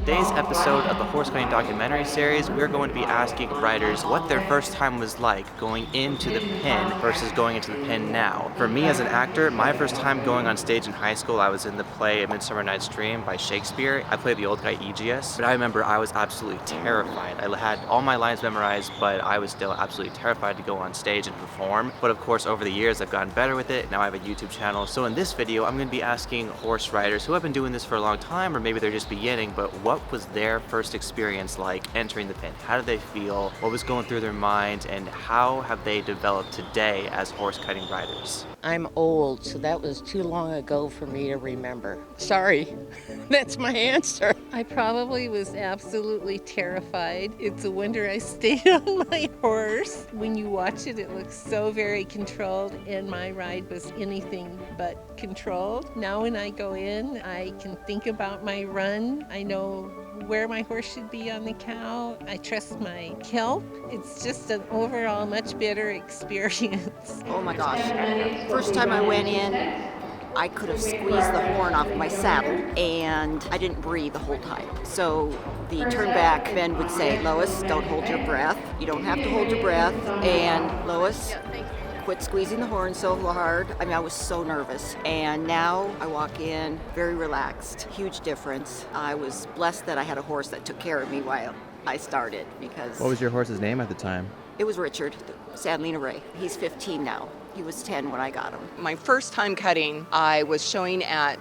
today's episode of the Horse Cutting Documentary Series, we're going to be asking riders what their first time was like going into the pen versus going into the pen now. For me as an actor, my first time going on stage in high school, I was in the play A Midsummer Night's Dream by Shakespeare. I played the old guy AZCHA, but I remember I was absolutely terrified. I had all my lines memorized, but I was still absolutely terrified to go on stage and perform. But of course, over the years, I've gotten better with it. Now I have a YouTube channel. So in this video, I'm going to be asking horse riders who have been doing this for a long time, or maybe they're just beginning, but what was their first experience like entering the pen? How did they feel? What was going through their mind? And how have they developed today as horse cutting riders? I'm old, so that was too long ago for me to remember. Sorry, that's my answer. I probably was absolutely terrified. It's a wonder I stayed on my horse. When you watch it, it looks so very controlled, and my ride was anything but controlled. Now when I go in, I can think about my run. I know where my horse should be on the cow. I trust my kelp. It's just an overall much better experience. Oh my gosh. First time I went in, I could have squeezed the horn off my saddle, and I didn't breathe the whole time. So the turn back Ben would say, Lois, don't hold your breath. You don't have to hold your breath. And Lois, quit squeezing the horn so hard. I mean, I was so nervous. And now I walk in very relaxed. Huge difference. I was blessed that I had a horse that took care of me while I started, because... What was your horse's name at the time? It was Richard, Sadlina Ray. He's 15 now. He was 10 when I got him. My first time cutting, I was showing at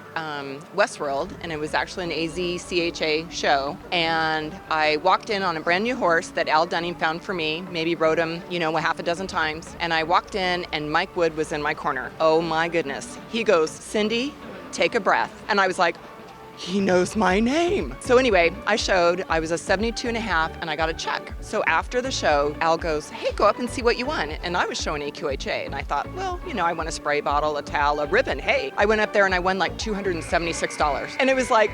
Westworld, and it was actually an AZCHA show. And I walked in on a brand new horse that Al Dunning found for me, maybe rode him, a half a dozen times. And I walked in, and Mike Wood was in my corner. Oh my goodness. He goes, Cindy, take a breath. And I was like, he knows my name. So anyway, I was a 72 and a half, and I got a check. So after the show, Al goes, hey, go up and see what you won. And I was showing AQHA, and I thought, well, I won a spray bottle, a towel, a ribbon. Hey, I went up there and I won like $276. And it was like,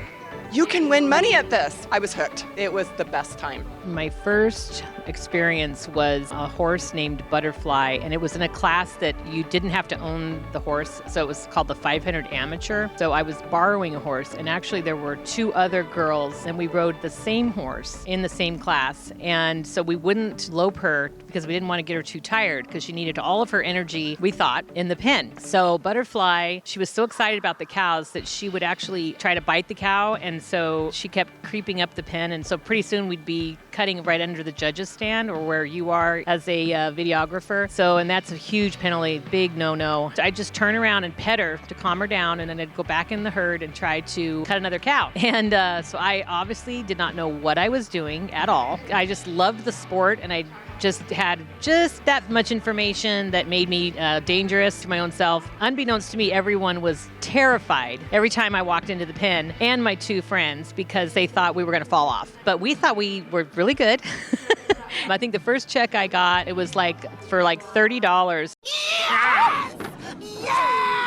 you can win money at this. I was hooked. It was the best time. My first experience was a horse named Butterfly, and it was in a class that you didn't have to own the horse, so it was called the 500 Amateur. So I was borrowing a horse, and actually there were two other girls, and we rode the same horse in the same class. And so we wouldn't lope her because we didn't want to get her too tired, because she needed all of her energy, we thought, in the pen. So Butterfly, she was so excited about the cows that she would actually try to bite the cow, and so she kept creeping up the pen, and so pretty soon we'd be cutting right under the judges stand, or where you are as a videographer. And that's a huge penalty, big no-no. So I'd just turn around and pet her to calm her down, and then I'd go back in the herd and try to cut another cow. And so I obviously did not know what I was doing at all. I just loved the sport, and I just had that much information that made me dangerous to my own self. Unbeknownst to me, everyone was terrified every time I walked into the pen, and my two friends, because they thought we were going to fall off. But we thought we were really good. I think the first check I got, it was for $30. Yes! Yeah!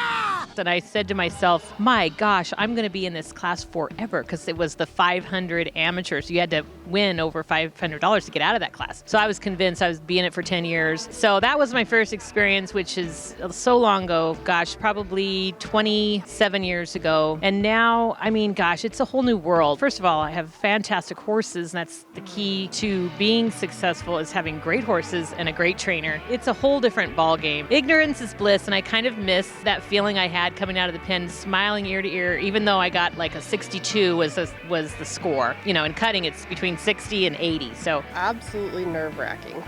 And I said to myself, my gosh, I'm going to be in this class forever, because it was the 500 amateurs. So you had to win over $500 to get out of that class. So I was convinced I was be in it for 10 years. So that was my first experience, which is so long ago, probably 27 years ago. And now, it's a whole new world. First of all, I have fantastic horses, and that's the key to being successful, is having great horses and a great trainer. It's a whole different ball game. Ignorance is bliss, and I kind of miss that feeling I had coming out of the pen, smiling ear to ear, even though I got like a 62 was the score. In cutting, it's between 60 and 80. So absolutely nerve-wracking.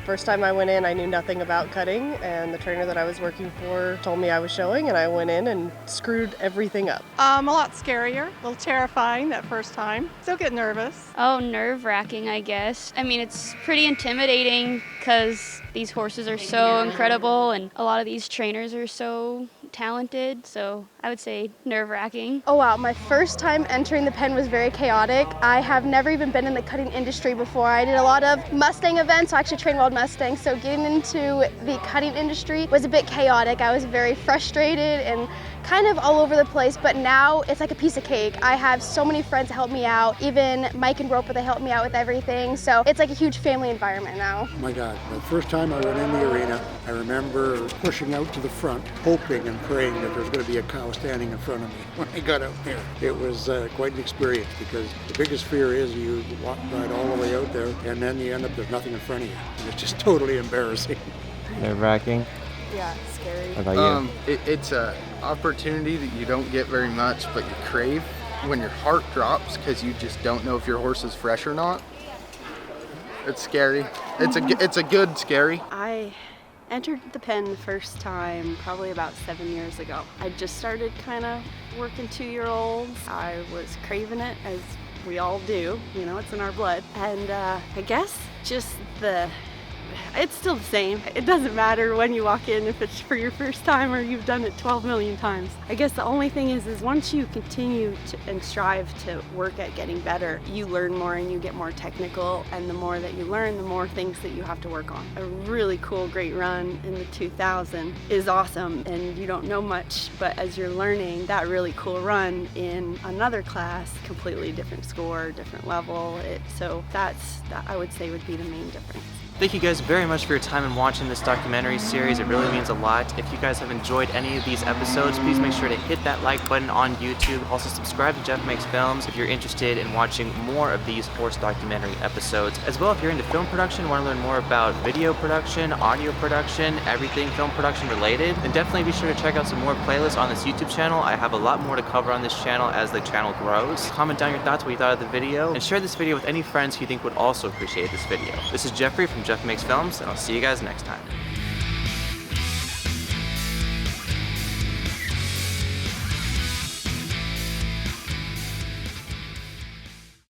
First time I went in, I knew nothing about cutting, and the trainer that I was working for told me I was showing, and I went in and screwed everything up. A lot scarier, a little terrifying that first time. Still get nervous. Oh, nerve-wracking, I guess. It's pretty intimidating because these horses are so incredible, and a lot of these trainers are so talented, so I would say nerve-wracking. Oh wow, my first time entering the pen was very chaotic. I have never even been in the cutting industry before. I did a lot of Mustang events, so I actually trained wild Mustangs, so getting into the cutting industry was a bit chaotic. I was very frustrated and kind of all over the place, but now it's like a piece of cake. I have so many friends that help me out, even Mike and Roper, they help me out with everything. So it's like a huge family environment now. Oh my God, the first time I went in the arena, I remember pushing out to the front, hoping and praying that there was going to be a cow standing in front of me when I got out there. It was quite an experience because the biggest fear is you walk right all the way out there and then you end up there's nothing in front of you. And it's just totally embarrassing. Nerve-wracking. Yeah, scary. What about you? It's an opportunity that you don't get very much, but you crave when your heart drops because you just don't know if your horse is fresh or not. It's scary. It's a good scary. I entered the pen the first time probably about 7 years ago. I just started kind of working 2-year-olds. I was craving it, as we all do. You know, it's in our blood. And I guess just it's still the same. It doesn't matter when you walk in if it's for your first time or you've done it 12 million times. I guess the only thing is once you continue and strive to work at getting better, you learn more and you get more technical, and the more that you learn, the more things that you have to work on. A really cool, great run in the 2000 is awesome, and you don't know much, but as you're learning that really cool run in another class, completely different score, different level. So that I would say would be the main difference. Thank you guys very much for your time in watching this documentary series. It really means a lot. If you guys have enjoyed any of these episodes, please make sure to hit that like button on YouTube. Also subscribe to Jeff Makes Films if you're interested in watching more of these horse documentary episodes. As well, if you're into film production, want to learn more about video production, audio production, everything film production related, then definitely be sure to check out some more playlists on this YouTube channel. I have a lot more to cover on this channel as the channel grows. Comment down your thoughts, what you thought of the video, and share this video with any friends who you think would also appreciate this video. This is Jeffrey from Jeff Makes Films, and I'll see you guys next time.